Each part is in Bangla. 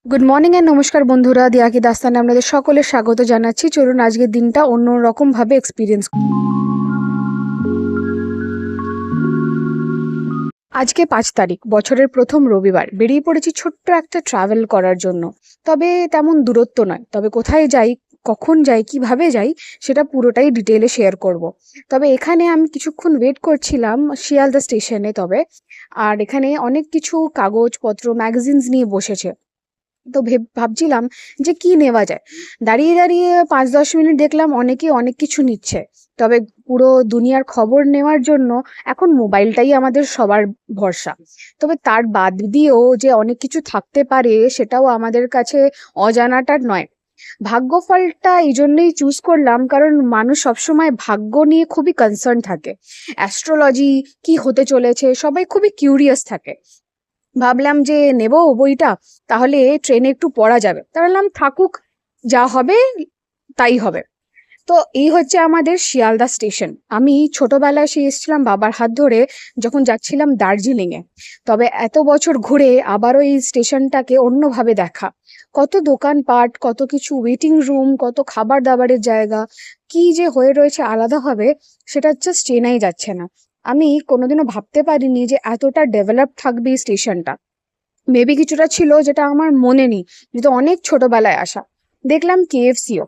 গুড মর্নিং এন্ড নমস্কার বন্ধুরা, দিয়াকি দাস্তানে আপনাদের সকলের স্বাগত জানাচ্ছি। চলুন আজকের দিনটা অন্যরকম ভাবে এক্সপিরিয়েন্স। আজকে 5 তারিখ, বছরের প্রথম রবিবার। বেরিয়ে পড়েছি ছোট্ট একটা ট্রাভেল করার জন্য। তবে তেমন দূরত্ব নয়, তবে কোথায় যাই, কখন যাই, কিভাবে যাই সেটা পুরোটাই ডিটেইলে শেয়ার করব। তবে এখানে আমি কিছুক্ষণ ওয়েট করছিলাম শিয়ালদা স্টেশনে। আর এখানে অনেক কিছু কাগজপত্র ম্যাগাজিনস নিয়ে বসেছে। তো ভাবছিলাম যে কি নেওয়া যায়। দাঁড়িয়ে দাঁড়িয়ে 5-10 মিনিট দেখলাম অনেকে অনেক কিছু নিচ্ছে। তবে পুরো দুনিয়ার খবর নেওয়ার জন্য এখন মোবাইলটাই আমাদের সবার ভরসা। তবে তার বাদ দিয়েও যে অনেক কিছু থাকতে পারে সেটাও আমাদের কাছে অজানাটা নয়। ভাগ্যফলটা এই জন্যই চুজ করলাম কারণ মানুষ সবসময় ভাগ্য নিয়ে খুবই কনসার্ন থাকে। অ্যাস্ট্রোলজি কি হতে চলেছে সবাই খুবই কিউরিয়াস থাকে। ভাবলাম যে নেব বইটা, তাহলে ট্রেনে একটু পড়া যাবে। তা বললাম থাকুক, যা হবে তাই হবে। তো এই হচ্ছে আমাদের শিয়ালদা স্টেশন। আমি ছোটবেলায় এসে এসেছিলাম বাবার হাত ধরে যখন যাচ্ছিলাম দার্জিলিংয়ে। তবে এত বছর ঘুরে আবারও এই স্টেশনটাকে অন্যভাবে দেখা। কত দোকানপাট, কত কিছু ওয়েটিং রুম, কত খাবার দাবারের জায়গা, কি যে হয়ে রয়েছে আলাদাভাবে, সেটা জাস্ট চেনাই যাচ্ছে না। আমি কোনোদিনও ভাবতে পারিনি যে এতটা ডেভেলপ থাকবে এই স্টেশনটা। মেবি কিছুটা ছিল যেটা আমার মনে নেই, যেহেতু অনেক ছোটবেলায় আসা। দেখলাম কেএফসিও।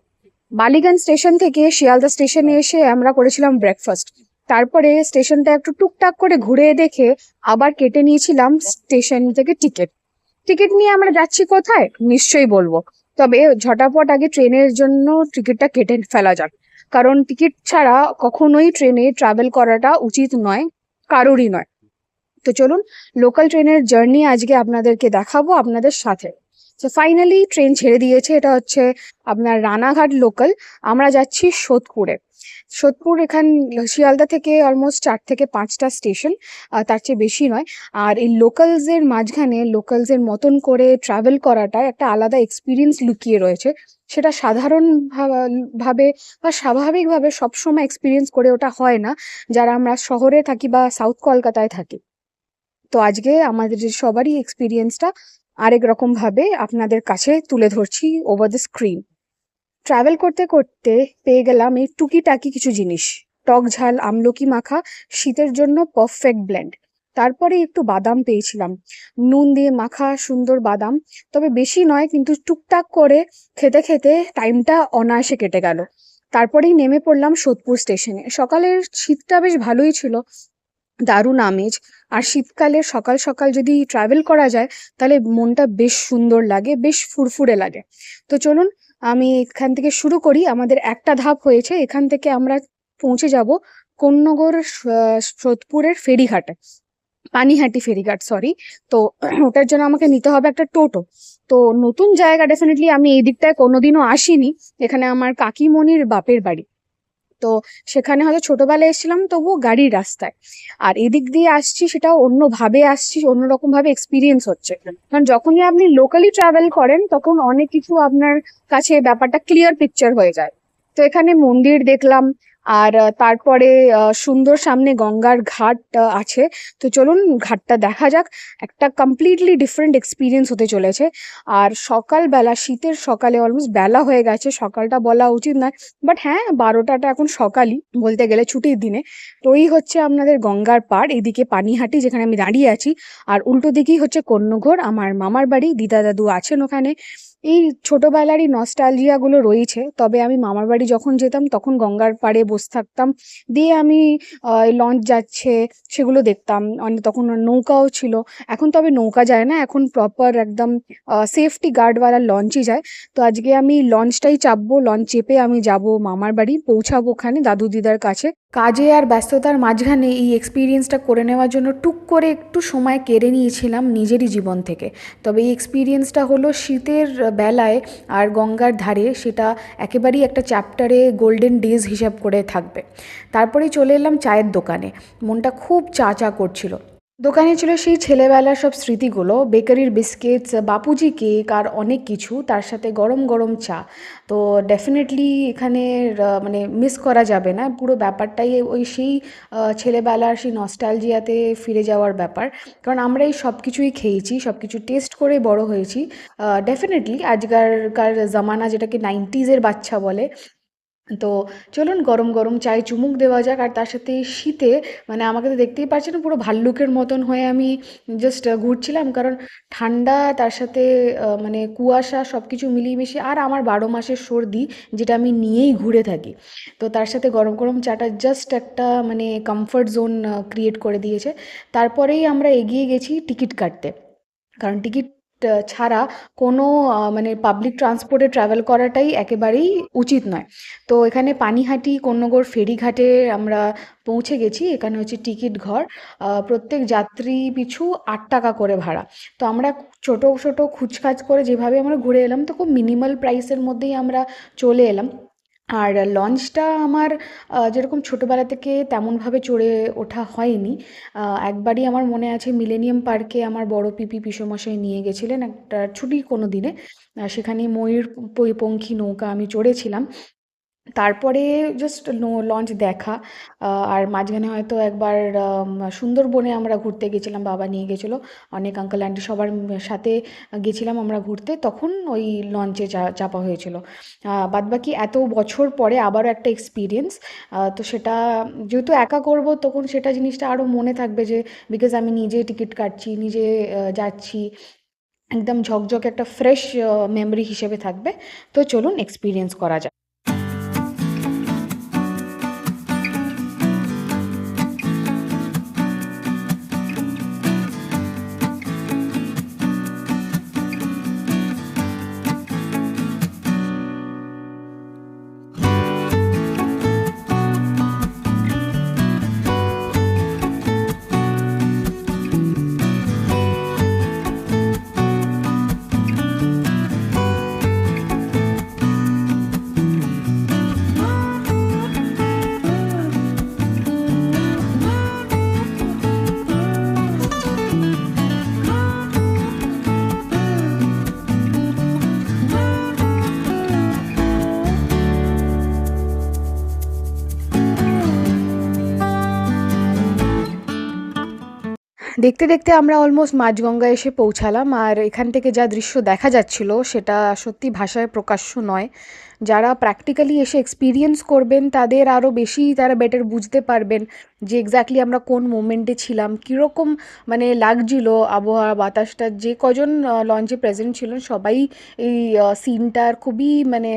বালিগঞ্জ স্টেশন থেকে শিয়ালদা স্টেশনে এসে আমরা করেছিলাম ব্রেকফাস্ট। তারপরে স্টেশনটা একটু টুকটাক করে ঘুরে দেখে আবার কেটে নিয়েছিলাম স্টেশন থেকে টিকিট। টিকিট নিয়ে আমরা যাচ্ছি কোথায় নিশ্চয়ই বলবো। তবে ঝটাপট আগে ট্রেনের জন্য টিকিটটা কেটে ফেলা যাক, কারণ টিকিট ছাড়া কখনোই ট্রেনে ট্রাভেল করাটা উচিত নয়, কারোরই নয়। তো চলুন লোকাল ট্রেনের জার্নি আজকে আপনাদেরকে দেখাবো আপনাদের সাথে। তো ফাইনালি ট্রেন ছেড়ে দিয়েছে। এটা হচ্ছে আপনার রানাঘাট লোকাল। আমরা যাচ্ছি সোদপুরে। সোদপুর এখান শিয়ালদা থেকে অলমোস্ট 4 থেকে 5টা স্টেশন, তার চেয়ে বেশি নয়। আর এই লোকালসের মাঝখানে লোকালসের মতন করে ট্রাভেল করাটা একটা আলাদা এক্সপিরিয়েন্স লুকিয়ে রয়েছে। সেটা সাধারণ ভাবে বা স্বাভাবিকভাবে সবসময় এক্সপিরিয়েন্স করে ওটা হয় না, যারা আমরা শহরে থাকি বা সাউথ কলকাতায় থাকি। তো আজকে আমাদের সবারই এক্সপিরিয়েন্সটা আরেক রকম ভাবে আপনাদের কাছে তুলে ধরছি ওভার দ্য স্ক্রিন। ট্রাভেল করতে করতে পেয়ে গেলাম এই টুকিটাকি কিছু জিনিস। টক ঝাল আমলকি মাখা, শীতের জন্য পারফেক্ট ব্লেন্ড। তারপরে একটু বাদাম পেয়েছিলাম, নুন দিয়ে মাখা সুন্দর বাদাম। তবে বেশি নয়, কিন্তু টুকটাক করে খেতে খেতে টাইমটা অনায়াসে কেটে গেল। তারপরেই নেমে পড়লাম সোদপুর স্টেশনে। সকালের শীতটা বেশ ভালোই ছিল, দারুণ আমেজ। আর শীতকালে সকাল সকাল যদি ট্রাভেল করা যায় তাহলে মনটা বেশ সুন্দর লাগে, বেশ ফুরফুরে লাগে। তো চলুন আমি এখান থেকে শুরু করি। আমাদের একটা ধাপ হয়েছে, এখান থেকে আমরা পৌঁছে যাব কোন্নগর সোদপুরের ফেরিঘাটে, পানিহাটি ফেরিঘাট সরি। তো ওটার জন্য আমাকে নিতে হবে একটা টোটো। তো নতুন জায়গা, ডেফিনেটলি আমি এই দিকটায় কোনোদিনও আসিনি। এখানে আমার কাকিমণির বাপের বাড়ি। তো সেখানে হয়তো ছোটবেলায় এসেছিলাম, তবুও গাড়ির রাস্তায়। আর এদিক দিয়ে আসছি, সেটাও অন্যভাবে আসছি, অন্যরকম ভাবে এক্সপিরিয়েন্স হচ্ছে। কারণ যখনই আপনি লোকালি ট্রাভেল করেন তখন অনেক কিছু আপনার কাছে ব্যাপারটা ক্লিয়ার পিকচার হয়ে যায়। তো এখানে মন্দির দেখলাম। আর তারপরে সুন্দর সামনে গঙ্গার ঘাট আছে। তো চলুন ঘাটটা দেখা যাক। একটা কমপ্লিটলি ডিফারেন্ট এক্সপিরিয়েন্স হতে চলেছে। আর সকালবেলা, শীতের সকালে, অলমোস্ট বেলা হয়ে গেছে, সকালটা বলা উচিত নয়, বাট হ্যাঁ 12টাটা এখন সকালই বলতে গেলে, ছুটির দিনে। তো এই হচ্ছে আপনাদের গঙ্গার পাড়, এদিকে পানিহাটি যেখানে আমি দাঁড়িয়ে আছি। আর উল্টো দিকেই হচ্ছে কন্যঘর, আমার মামার বাড়ি, দিদা দাদু আছেন ওখানে। এই ছোটবেলারই নস্টালজিয়া গুলো রয়েছে। তবে আমি মামার বাড়ি যখন যেতাম তখন গঙ্গার পাড়ে বসে থাকতাম। দিয়ে আমি লঞ্চ যাচ্ছে সেগুলো দেখতাম। তখন নৌকাও ছিল। এখন তবে নৌকা যায় না, এখন প্রপার একদম সেফটি গার্ডওয়ালা লঞ্চই যায়। তো আজকে আমি লঞ্চটাই চাপবো, লঞ্চ চেপে আমি যাব মামার বাড়ি, পৌঁছাবো ওখানে দাদু দিদার কাছে। কাজে আর ব্যস্ততার মাঝখানে এই এক্সপিরিয়েন্সটা করে নেওয়ার জন্য টুক করে একটু সময় কেড়ে নিয়েছিলাম নিজেরই জীবন থেকে। তবে এই এক্সপিরিয়েন্সটা হলো শীতের বেলায় আর গঙ্গার ধারে, সেটা একেবারেই একটা চ্যাপ্টারে গোল্ডেন ডেজ হিসাব করে থাকবে। তারপরেই চলে এলাম চায়ের দোকানে। মনটা খুব চা চা করছিল। দোকানে ছিল সেই ছেলেবেলার সব স্মৃতিগুলো, বেকারির বিস্কিটস, বাপুজি কেক আর অনেক কিছু, তার সাথে গরম গরম চা। তো ডেফিনেটলি এখানে মানে মিস করা যাবে না, পুরো ব্যাপারটাই ওই সেই ছেলেবেলার সেই নস্টালজিয়াতে ফিরে যাওয়ার ব্যাপার। কারণ আমরা এই সব কিছুই খেয়েছি, সব কিছু টেস্ট করে বড় হয়েছি। ডেফিনেটলি আজকালকার জামানা যেটাকে নাইনটিজের বাচ্চা বলে। তো চলুন গরম গরম চায়ে চুমুক দেওয়া যাক। আর তার সাথে শীতে মানে আমাকে তো দেখতেই পাচ্ছেন পুরো ভাল্লুকের মতন হয়ে আমি জাস্ট ঘুরছিলাম, কারণ ঠান্ডা তার সাথে মানে কুয়াশা সব কিছু মিলিয়ে মিশিয়ে, আর আমার 12 মাসের সর্দি যেটা আমি নিয়েই ঘুরে থাকি। তো তার সাথে গরম গরম চাটা জাস্ট একটা মানে কমফর্ট জোন ক্রিয়েট করে দিয়েছে। তারপরেই আমরা এগিয়ে গেছি টিকিট কাটতে, কারণ টিকিট ছাড়া কোনো মানে পাবলিক ট্রান্সপোর্টে ট্রাভেল করাটাই একেবারেই উচিত নয়। তো এখানে পানিহাটি কোন্নগর ফেরিঘাটে আমরা পৌঁছে গেছি। এখানে হচ্ছে টিকিট ঘর। প্রত্যেক যাত্রী পিছু ৮ টাকা করে ভাড়া। তো আমরা ছোট ছোট খুচখাচ করে যেভাবে আমরা ঘুরে এলাম, তো খুব মিনিমাল প্রাইসের মধ্যেই আমরা চলে এলাম। আর লঞ্চটা আমার যেরকম ছোটোবেলা থেকে তেমনভাবে চড়ে ওঠা হয়নি। একবারই আমার মনে আছে মিলেনিয়াম পার্কে আমার বড় পিপি পিসেমশাই নিয়ে গেছিলেন একটা ছুটির কোনো দিনে। সেখানে ময়ূর পঙ্খী নৌকা আমি চড়েছিলাম। তারপরে জাস্ট লঞ্চ দেখা। আর মাঝখানে হয়তো একবার সুন্দরবনে আমরা ঘুরতে গেছিলাম, বাবা নিয়ে গেছিলো। অনেক আঙ্কেল আন্টি সবার সাথে গেছিলাম আমরা ঘুরতে, তখন ওই লঞ্চে চাপা হয়েছিল। বাদবাকি এত বছর পরে আবারও একটা এক্সপিরিয়েন্স। তো সেটা যেহেতু একা করব, তখন সেটা জিনিসটা আরও মনে থাকবে, যে বিকজ আমি নিজে টিকিট কাটছি, নিজে যাচ্ছি, একদম ঝকঝকে একটা ফ্রেশ মেমরি হিসেবে থাকবে। তো চলুন এক্সপিরিয়েন্স করা যাক। দেখতে দেখতে আমরা অলমোস্ট মাঝগঙ্গা এসে পৌঁছালাম, আর এখান থেকে যা দৃশ্য দেখা যাচ্ছিল সেটা সত্যি ভাষায় প্রকাশ্য নয়। যারা প্র্যাকটিক্যালি এসে এক্সপিরিয়েন্স করবেন তাদের আরও বেশি তারা বেটার বুঝতে পারবেন যে এক্স্যাক্টলি আমরা কোন মোমেন্টে ছিলাম, কীরকম মানে লাগছিল আবহাওয়া বাতাসটা। যে কজন লঞ্চে প্রেজেন্ট ছিলেন সবাই এই সিনটার খুবই মানে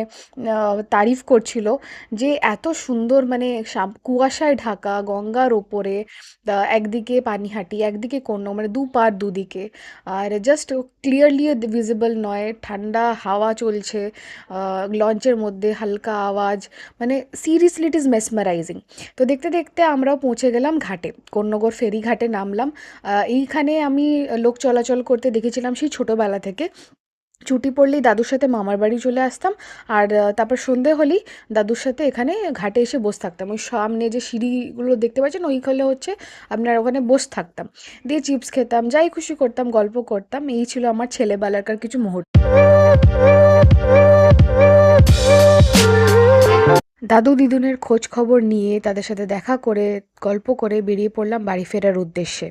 তারিফ করছিল, যে এত সুন্দর মানে কুয়াশায় ঢাকা গঙ্গার ওপরে, একদিকে পানিহাটি একদিকে কোনো মানে দুপার দুদিকে, আর জাস্ট ক্লিয়ারলি ভিজিবল নয়, ঠান্ডা হাওয়া চলছে লঞ্চের মধ্যে, হালকা আওয়াজ, মানে সিরিয়াসলি ইট ইজ মেসমারাইজিং। তো দেখতে দেখতে আমরাও পৌঁছে গেলাম ঘাটে, কোন্নগর ফেরি ঘাটে নামলাম। এইখানে আমি লোক চলাচল করতে দেখেছিলাম সেই ছোটোবেলা থেকে। ছুটি পড়লেই দাদুর সাথে মামার বাড়ি চলে আসতাম, আর তারপর সন্ধে হলেই দাদুর সাথে এখানে ঘাটে এসে বসে থাকতাম। ওই সামনে যে সিঁড়িগুলো দেখতে পাচ্ছেন ওইখানে হচ্ছে আপনার, ওখানে বসে থাকতাম, দিয়ে চিপস খেতাম, যাই খুশি করতাম, গল্প করতাম। এই ছিল আমার ছেলেবেলাকার কিছু মুহূর্ত। দাদু দিদুনের খোঁজ খবর নিয়ে তাদের সাথে দেখা করে গল্প করে বেরিয়ে পড়লাম বাড়ি ফেরার উদ্দেশ্যে।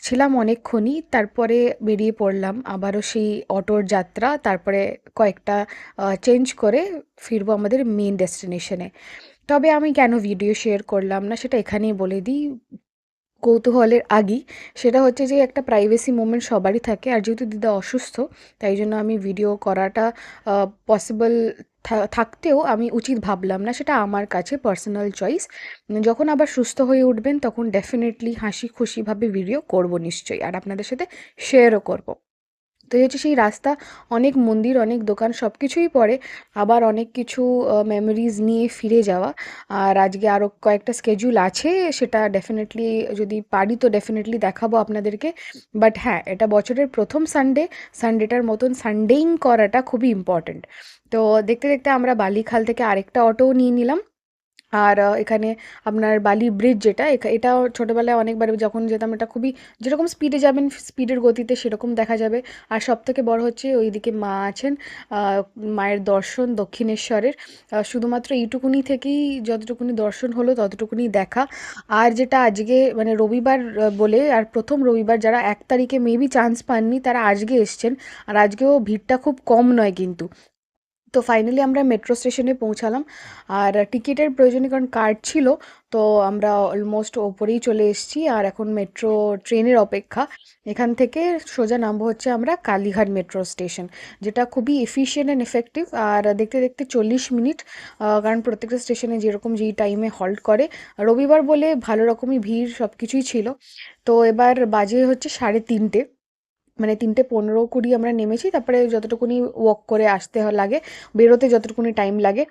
ছিলাম অনেকক্ষণই, তারপরে বেরিয়ে পড়লাম আবারও সেই অটোর যাত্রা। তারপরে কয়েকটা চেঞ্জ করে ফিরবো আমাদের মেন ডেস্টিনেশনে। তবে আমি কেন ভিডিও শেয়ার করলাম না সেটা এখানেই বলে দিই কৌতূহলের আগেই। সেটা হচ্ছে যে একটা প্রাইভেসি মোমেন্ট সবারই থাকে, আর যেহেতু দিদা অসুস্থ তাই জন্য আমি ভিডিও করাটা পসিবল থাকতেও আমি উচিত ভাবলাম না, সেটা আমার কাছে পার্সোনাল চয়েস। যখন আবার সুস্থ হয়ে উঠবেন তখন ডেফিনেটলি হাসি খুশিভাবে ভিডিও করব নিশ্চয়ই, আর আপনাদের সাথে শেয়ারও করব। তো এই হচ্ছে সেই রাস্তা, অনেক মন্দির অনেক দোকান সব কিছুই পড়ে, আবার অনেক কিছু মেমোরিজ নিয়ে ফিরে যাওয়া। আর আজকে আরও কয়েকটা স্কেডিউল আছে, সেটা ডেফিনেটলি যদি পারি তো ডেফিনেটলি দেখাবো আপনাদেরকে। বাট হ্যাঁ, এটা বছরের প্রথম সানডে, সানডেটার মতন সানডেইং করাটা খুবই ইম্পর্ট্যান্ট। তো দেখতে দেখতে আমরা বালিখাল থেকে আরেকটা অটোও নিয়ে নিলাম, আর এখানে আপনার বালি ব্রিজ যেটা এটাও ছোটোবেলায় অনেকবার যখন যেতাম, এটা খুবই যেরকম স্পিডে যাবেন স্পিডের গতিতে সেরকম দেখা যাবে। আর সবথেকে বড় হচ্ছে ওইদিকে মা আছেন, মায়ের দর্শন দক্ষিণেশ্বরের শুধুমাত্র এইটুকুনি থেকেই যতটুকুনি দর্শন হলো ততটুকুনি দেখা। আর যেটা আজকে মানে রবিবার বলে, আর প্রথম রবিবার যারা 1 তারিখে মেবি চান্স পাননি তারা আজকে এসছেন। আর আজকেও ভিড়টা খুব কম নয় কিন্তু। তো ফাইনালি আমরা মেট্রো স্টেশনে পৌঁছালাম। আর টিকিটের প্রয়োজন নেই কারণ কার্ড ছিল। তো আমরা অলমোস্ট ওপরেই চলে এসেছি, আর এখন মেট্রো ট্রেনের অপেক্ষা। এখান থেকে সোজা নামবো হচ্ছে আমরা কালীঘাট মেট্রো স্টেশন, যেটা খুবই এফিশিয়েন্ট অ্যান্ড এফেক্টিভ। আর দেখতে দেখতে 40 মিনিট, কারণ প্রত্যেকটা স্টেশনে যেরকম যেই টাইমে হল্ট করে, রবিবার বলে ভালো রকমই ভিড় সব কিছুই ছিল। তো এবার বাজে হচ্ছে 3:30, মানে 3:15-20 আমরা নেমেছি। তারপরে যতটুকুনি ওয়াক করে আসতে লাগে, বেরোতে যতটুকুনি টাইম লাগে।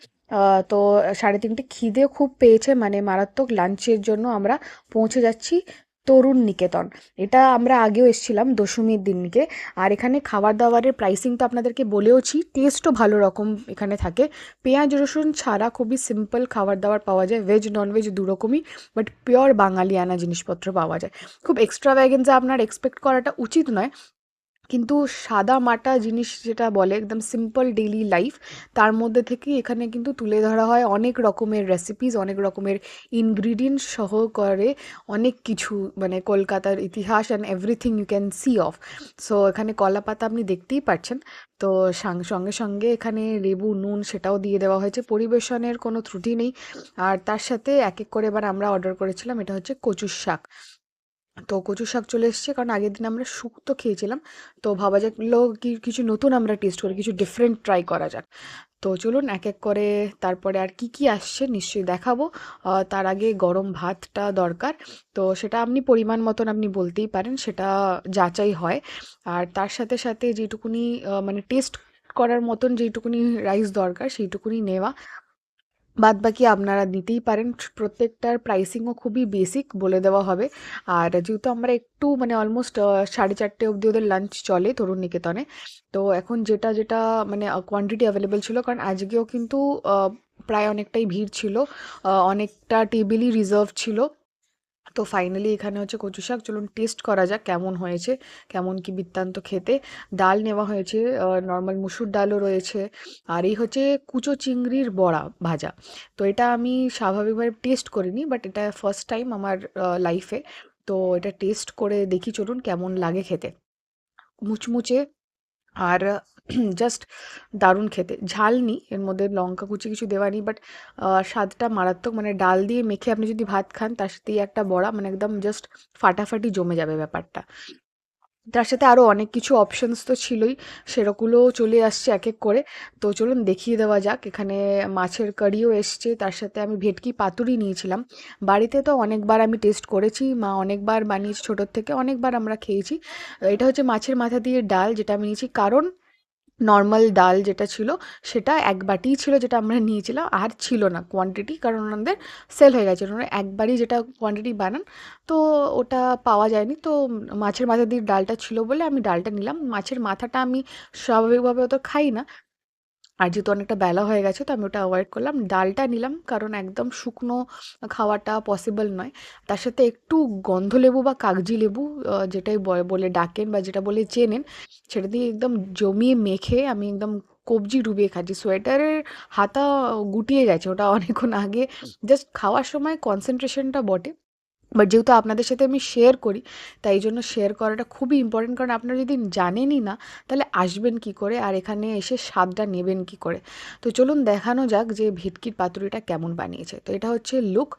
তো 3:30 খিদে খুব পেয়েছে, মানে মারাত্মক। লাঞ্চের জন্য আমরা পৌঁছে যাচ্ছি তরুণ নিকেতন। এটা আমরা আগেও এসেছিলাম দশমীর দিনকে। আর এখানে খাবার দাবারের প্রাইসিং তো আপনাদেরকে বলেওছি, টেস্টও ভালো রকম এখানে থাকে। পেঁয়াজ রসুন ছাড়া খুবই সিম্পল খাবার দাবার পাওয়া যায়, ভেজ ননভেজ দুরকমই, বাট পিওর বাঙালিয়ানা জিনিসপত্র পাওয়া যায়। খুব এক্সট্রাভ্যাগেন্সা আপনার এক্সপেক্ট করাটা উচিত নয়, কিন্তু সাদা মাটা জিনিস যেটা বলে একদম সিম্পল ডেইলি লাইফ, তার মধ্যে থেকেই এখানে কিন্তু তুলে ধরা হয় অনেক রকমের রেসিপিস, অনেক রকমের ইনগ্রিডিয়েন্টস সহ করে অনেক কিছু, মানে কলকাতার ইতিহাস and everything you can see of. So এখানে কলা পাতা আপনি দেখতেই পাচ্ছেন। তো সঙ্গে সঙ্গে এখানে লেবু নুন সেটাও দিয়ে দেওয়া হয়েছে, পরিবেশনের কোনো ত্রুটি নেই। আর তার সাথে এক এক করে এবার আমরা অর্ডার করেছিলাম, এটা হচ্ছে কচুর শাক। তো কচু শাক চলে এসছে, কারণ আগের দিন আমরা শুক্তো খেয়েছিলাম। তো ভাবা যাকলো কি কিছু নতুন আমরা টেস্ট করি, কিছু ডিফারেন্ট ট্রাই করা যাক। তো চলুন এক এক করে তারপরে আর কি কি আসছে নিশ্চয়ই দেখাবো। তার আগে গরম ভাতটা দরকার। তো সেটা আপনি পরিমাণ মতন আপনি বলতেই পারেন, সেটা যাচাই হয়। আর তার সাথে সাথে যেটুকুনি মানে টেস্ট করার মতন যেইটুকুনি রাইস দরকার সেইটুকুনি নেওয়া। বাদবাকি আপনারা দিতেই পারেন। প্রত্যেকটার প্রাইসিংও খুবই বেসিক বলে দেওয়া হবে। আর যেহেতু আমরা একটু মানে অলমোস্ট 4:30 অবধি ওদের লাঞ্চ চলে তরুণ নিকেতনে। তো এখন যেটা যেটা মানে কোয়ান্টিটি অ্যাভেলেবেল ছিল, কারণ আজকেও কিন্তু প্রায় অনেকটাই ভিড় ছিল, অনেকটা টেবিলই রিজার্ভ ছিল। তো ফাইনালি এখানে হচ্ছে কচু শাক, চলুন টেস্ট করা যাক কেমন হয়েছে, কেমন কি বৃত্তান্ত খেতে। ডাল নেওয়া হয়েছে, নর্মাল মুসুর ডালও রয়েছে। আর এই হচ্ছে কুচো চিংড়ির বড়া ভাজা। তো এটা আমি স্বাভাবিকভাবে টেস্ট করিনি, বাট এটা ফার্স্ট টাইম আমার লাইফে। তো এটা টেস্ট করে দেখি চলুন কেমন লাগে খেতে। মুচমুচে আর জাস্ট দারুণ খেতে। ঝাল নেই এর মধ্যে, লঙ্কা কুচি কিছু দেওয়া নেই, বাট স্বাদটা মারাত্মক। মানে ডাল দিয়ে মেখে আপনি যদি ভাত খান তার সাথেই একটা বড়া, মানে একদম জাস্ট ফাটাফাটি জমে যাবে ব্যাপারটা। তার সাথে আরও অনেক কিছু অপশনস তো ছিলই, সেরকমগুলোও চলে আসছে এক এক করে। তো চলুন দেখিয়ে দেওয়া যাক। এখানে মাছের কারিও এসছে, তার সাথে আমি ভেটকি পাতুরি নিয়েছিলাম। বাড়িতে তো অনেকবার আমি টেস্ট করেছি, মা অনেকবার বানিয়েছি ছোটোর থেকে, অনেকবার আমরা খেয়েছি। এটা হচ্ছে মাছের মাথা দিয়ে ডাল যেটা আমি নিয়েছি, কারণ নর্মাল ডাল যেটা ছিল সেটা এক বাটিই ছিল যেটা আমরা নিয়েছিলাম, আর ছিল না কোয়ান্টিটি, কারণ ওনাদের সেল হয়ে গেছে। ওনারা একবারই যেটা কোয়ান্টিটি বানান, তো ওটা পাওয়া যায়নি। তো মাছের মাথা দিয়ে ডালটা ছিল বলে আমি ডালটা নিলাম। মাছের মাথাটা আমি স্বাভাবিকভাবে অত খাই না, আর যেহেতু অনেকটা বেলা হয়ে গেছে তো আমি ওটা অ্যাভয়েড করলাম। ডালটা নিলাম কারণ একদম শুকনো খাওয়াটা পসিবল নয়। তার সাথে একটু গন্ধলেবু বা কাগজি লেবু, যেটাই বলে ডাকেন বা যেটা বলে চেনেন, সেটা দিয়ে একদম জমিয়ে মেখে আমি একদম কবজি ডুবিয়ে খাচ্ছি। সোয়েটারের হাতা গুটিয়ে গেছে ওটা অনেকক্ষণ আগে, জাস্ট খাওয়ার সময় কনসেন্ট্রেশনটা বটে। বাট যেহেতু আপনাদের সাথে আমি শেয়ার করি, তাই জন্য শেয়ার করাটা খুবই ইম্পর্টেন্ট, কারণ আপনারা যদি জানেনই না তাহলে আসবেন কি করে আর এখানে এসে স্বাদটা নেবেন কি করে। তো চলুন দেখানো যাক যে ভেটকির পাতুরিটা কেমন বানিয়েছে। তো এটা হচ্ছে লুক।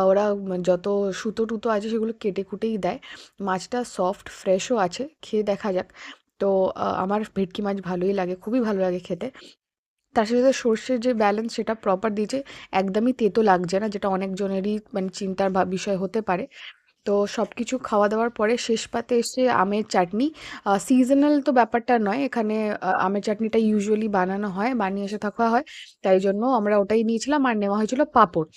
ওরা যত সুতো টুতো আছে সেগুলো কেটে কুটেই দেয়। মাছটা সফট ফ্রেশও আছে, খেয়ে দেখা যাক। তো আমার ভেটকি মাছ ভালোই লাগে, খুবই ভালো লাগে খেতে। তার সাথে সর্ষের যে ব্যালেন্স সেটা প্রপার দিয়েছে, একদমই তেতো লাগছে না, যেটা অনেকজনেরই মানে চিন্তার বিষয় হতে পারে। তো সব কিছু খাওয়া দাওয়ার পরে শেষ পাতে এসছে আমের চাটনি। সিজনাল তো ব্যাপারটা নয় এখানে, আমের চাটনিটা ইউজুয়ালি বানানো হয়, বানিয়ে এসে থাকা হয়, তাই জন্য আমরা ওটাই নিয়েছিলাম। আর নেওয়া হয়েছিল পাঁপড়।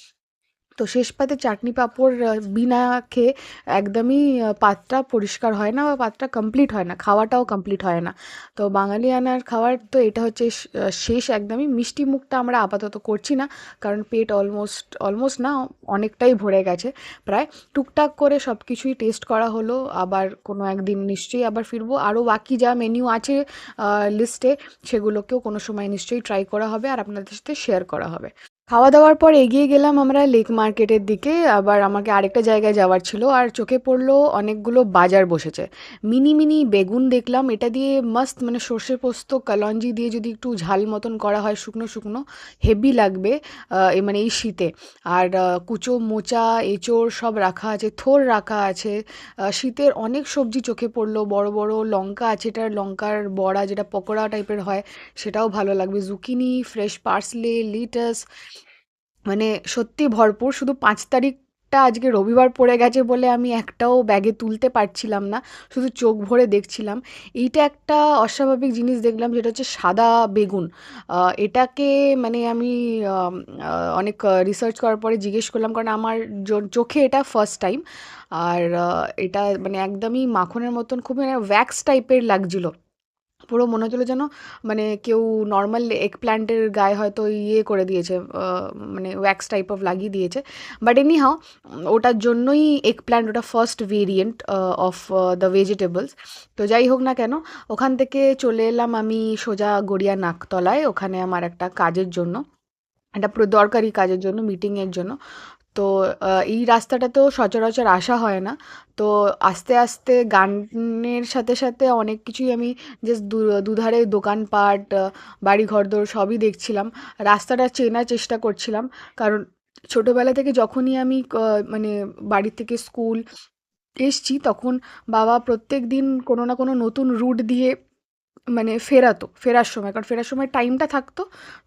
তো শেষ পাতে চাটনি পাঁপড় বিনা খেয়ে একদমই পাতটা পরিষ্কার হয় না বা পাতটা কমপ্লিট হয় না, খাওয়াটাও কমপ্লিট হয় না। তো বাঙালিয়ানার খাওয়ার তো এটা হচ্ছে শেষ একদমই। মিষ্টি মুখটা আমরা আপাতত করছি না, কারণ পেট অলমোস্ট অলমোস্ট না, অনেকটাই ভরে গেছে প্রায়। টুকটাক করে সব কিছুই টেস্ট করা হলো, আবার কোনো একদিন নিশ্চয়ই আবার ফিরবো। আরও বাকি যা মেনু আছে লিস্টে, সেগুলোকেও কোনো সময় নিশ্চয়ই ট্রাই করা হবে আর আপনাদের সাথে শেয়ার করা হবে। খাওয়া দাওয়ার পর এগিয়ে গেলাম আমরা লেক মার্কেটের দিকে। আবার আমাকে আরেকটা জায়গায় যাওয়ার ছিল, আর চোখে পড়লো অনেকগুলো বাজার বসেছে। মিনি মিনি বেগুন দেখলাম, এটা দিয়ে মাস্ত মানে সর্ষে পোস্ত কালঞ্জি দিয়ে যদি একটু ঝাল মতন করা হয় শুকনো শুকনো, হেভি লাগবে মানে এই শীতে। আর কুচো মোচা এঁচোড় সব রাখা আছে, থোর রাখা আছে। শীতের অনেক সবজি চোখে পড়লো, বড় বড় লঙ্কা আছে, এটার লঙ্কার বড়া যেটা পকোড়া টাইপের হয়, সেটাও ভালো লাগবে। জুকিনি, ফ্রেশ পার্সলে, লিটাস, মানে সত্যি ভরপুর। শুধু 5 তারিখটা আজকে রবিবার পড়ে গেছে বলে আমি একটাও ব্যাগে তুলতে পারছিলাম না, শুধু চোখ ভরে দেখছিলাম। এইটা একটা অস্বাভাবিক জিনিস দেখলাম, যেটা হচ্ছে সাদা বেগুন। এটাকে মানে আমি অনেক রিসার্চ করার পরে জিজ্ঞেস করলাম, কারণ আমার চোখে এটা ফার্স্ট টাইম। আর এটা মানে একদমই মাখনের মতন, খুব মানে ওয়্যাক্স টাইপের লাগছিল। পুরো মনে হচ্ছিল যেন মানে কেউ নর্মাল এগ প্ল্যান্টের গায়ে হয়তো ইয়ে করে দিয়েছে, মানে ওয়্যাক্স টাইপ অফ লাগিয়ে দিয়েছে। বাট এনি হাও, ওটার জন্যই এগ প্ল্যান্ট, ওটা first variant of the vegetables. তো যাই হোক না কেন, ওখান থেকে চলে এলাম আমি সোজা গড়িয়া নাকতলায়, ওখানে আমার একটা কাজের জন্য, একটা পুরো দরকারি কাজের জন্য, মিটিংয়ের জন্য। তো এই রাস্তাটাতেও সচরাচর আসা হয় না। তো আস্তে আস্তে গানের সাথে সাথে অনেক কিছুই আমি জাস্ট দুধারে দোকানপাট, বাড়ি ঘরদোর সবই দেখছিলাম, রাস্তাটা চেনার চেষ্টা করছিলাম। কারণ ছোটোবেলা থেকে যখনই আমি মানে বাড়ি থেকে স্কুল এসছি, তখন বাবা প্রত্যেক দিন কোনো না কোনো নতুন রুট দিয়ে মানে ফেরাতো, ফেরার সময়, কারণ ফেরার সময় টাইমটা থাকতো।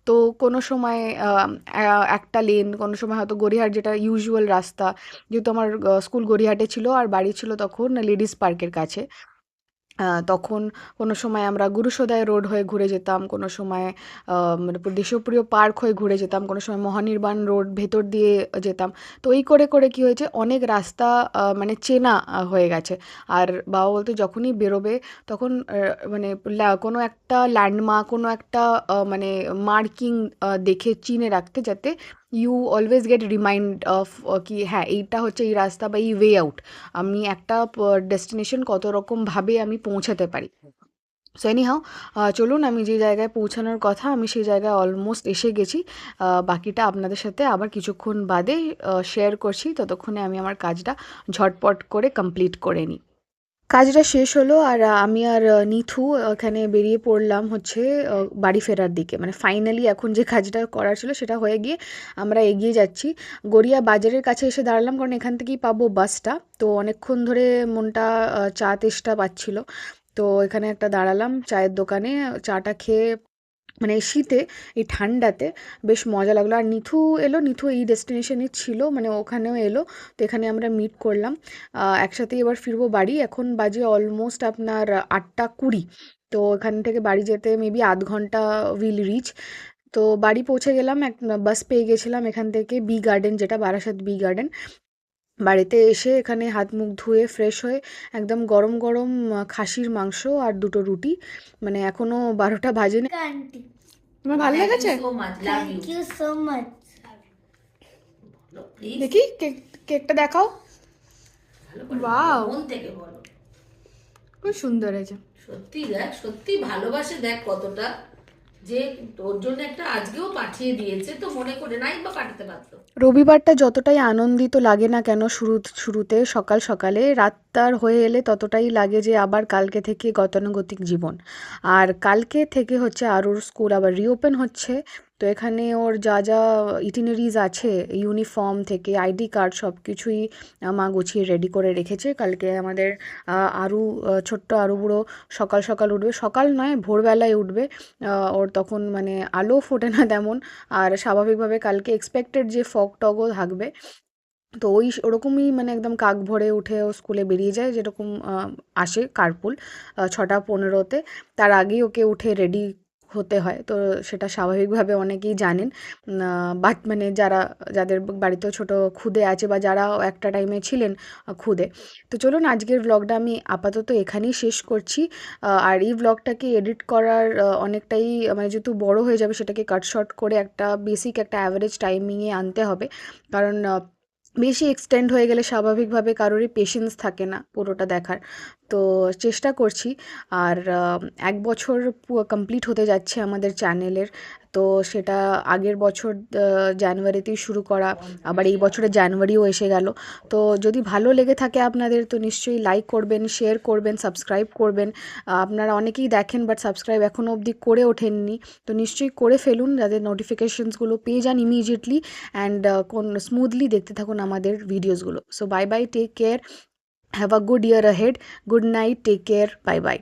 তো কোনো সময় একটা লেন, কোনো সময় হয়তো গড়িয়াহাট যেটা ইউজুয়াল রাস্তা, যেহেতু আমার স্কুল গড়িয়াহাটে ছিল আর বাড়ি ছিল তখন লেডিস পার্কের কাছে। তখন কোনো সময় আমরা গুরুসদয় রোড হয়ে ঘুরে যেতাম, কোনো সময় মানে দেশপ্রিয় পার্ক হয়ে ঘুরে যেতাম, কোনো সময় মহানির্বাণ রোড ভেতর দিয়ে যেতাম। তো এই করে করে কী হয়েছে, অনেক রাস্তা মানে চেনা হয়ে গেছে। আর বাবা বলতো যখনই বেরোবে তখন মানে কোনো একটা ল্যান্ডমার্ক, কোনো একটা মানে মার্কিং দেখে চিনে রাখতে, যাতে you always get remind of কি হ্যাঁ এইটা হচ্ছে এই রাস্তা বা এই ওয়ে আউট, আমি একটা ডেস্টিনেশন কত রকমভাবে আমি পৌঁছাতে পারি। সো এনিহাউ, চলুন, আমি যে জায়গায় পৌঁছানোর কথা আমি সেই জায়গায় অলমোস্ট এসে গেছি। বাকিটা আপনাদের সাথে আবার কিছুক্ষণ বাদে শেয়ার করছি, ততক্ষণে আমি আমার কাজটা ঝটপট করে কমপ্লিট করে নিই। কাজটা শেষ হলো আর আমি আর নিথু এখানে বেরিয়ে পড়লাম হচ্ছে বাড়ি ফেরার দিকে। মানে ফাইনালি এখন যে কাজটা করার ছিল সেটা হয়ে গিয়ে আমরা এগিয়ে যাচ্ছি। গড়িয়া বাজারের কাছে এসে দাঁড়ালাম, কারণ এখান থেকেই পাবো বাসটা। তো অনেকক্ষণ ধরে মনটা চা তেষ্টা পাচ্ছিল। তো এখানে একটা দাঁড়ালাম চায়ের দোকানে, চাটা খেয়ে মানে এই শীতে, এই ঠান্ডাতে বেশ মজা লাগলো। আর নিথু এলো, নিথু এই ডেস্টিনেশনে ছিল, মানে ওখানেও এলো। তো এখানে আমরা মিট করলাম, একসাথেই এবার ফিরবো বাড়ি। এখন বাজে অলমোস্ট আপনার 8টা 20। তো এখান থেকে বাড়ি যেতে মেবি আধ ঘন্টা উইল রিচ। তো বাড়ি পৌঁছে গেলাম, এক বাস পেয়ে গেছিলাম এখান থেকে বি গার্ডেন, যেটা বারাসাত বি গার্ডেন। বাড়িতে এসে এখানে হাত মুখ ধুয়ে ফ্রেশ হয়ে একদম গরম গরম খাসির মাংস আর 2টো রুটি, মানে এখনো 12টা বাজেনি। আন্টি, তোমার ভালো লেগেছে? so much. Love thank you. You so much. No, please. দেখি কেকটা দেখাও। ভালো করে Wow. বলো, মন থেকে বলো। খুব সুন্দর হয়েছে। সত্যি দেখ, সত্যি ভালোবাসে দেখ কতটা, যে তোর জন্য একটা আজকেও পাঠিয়ে দিয়েছে, তো মনে করে নাই বা পাঠাতে পারতো। রবিবারটা যতটাই আনন্দিত লাগে না কেন শুরুতে সকাল সকালে, রাতটার হয়ে এলে ততটাই লাগে যে আবার কালকে থেকে গতানুগতিক জীবন। আর কালকে থেকে হচ্ছে আরুর স্কুল আবার রিওপেন হচ্ছে। তো এখানে ওর যা যা ইটিনারিজ আছে, ইউনিফর্ম থেকে আইডি কার্ড সব কিছুই মা গুছিয়ে রেডি করে রেখেছে। কালকে আমাদের আরু, ছোট্ট আরু বুড়ো সকাল সকাল উঠবে, সকাল নয় ভোরবেলায় উঠবে। ওর তখন মানে আলো ফোটে না তেমন। আর স্বাভাবিকভাবে কালকে এক্সপেক্টেড যে ফগ টগও থাকবে। তো ওরকমই মানে একদম কাক ভরে উঠে ও স্কুলে বেরিয়ে যায়, যেরকম আসে কার্পুল 6টা 15-তে। তার আগেই ওকে উঠে রেডি হতে হয়, তো সেটা স্বাভাবিকভাবে অনেকেই জানেন। বাট মানে যাদের বাড়িতেও ছোট খুদে আছে বা যারাও একটা টাইমে ছিলেন খুদে। তো চলুন আজকের ব্লগটা আমি আপাতত এখানেই শেষ করছি। আর এই ব্লগটাকে এডিট করার অনেকটাই মানে যেহেতু বড় হয়ে যাবে, সেটাকে কাট শর্ট করে একটা বেসিক একটা অ্যাভারেজ টাইমিংয়ে আনতে হবে। কারণ বেশি এক্সটেন্ড হয়ে গেলে স্বাভাবিকভাবে কারোরই পেশেন্স থাকে না পুরোটা দেখার। তো চেষ্টা করছি। আর ১ বছর কমপ্লিট হতে যাচ্ছে আমাদের চ্যানেলের। তো সেটা আগের বছর জানুয়ারিতেই শুরু করা, আবার এই বছরের জানুয়ারিও এসে গেল। তো যদি ভালো লেগে থাকে আপনাদের, তো নিশ্চয়ই লাইক করবেন, শেয়ার করবেন, সাবস্ক্রাইব করবেন। আপনারা অনেকেই দেখেন বাট সাবস্ক্রাইব এখনও অবধি করে ওঠেননি, তো নিশ্চয়ই করে ফেলুন যাতে নোটিফিকেশনসগুলো পেয়ে যান ইমিডিয়েটলি। অ্যান্ড স্মুথলি দেখতে থাকুন আমাদের ভিডিওসগুলো। So bye bye, take care, have a good year ahead, good night, take care, bye by.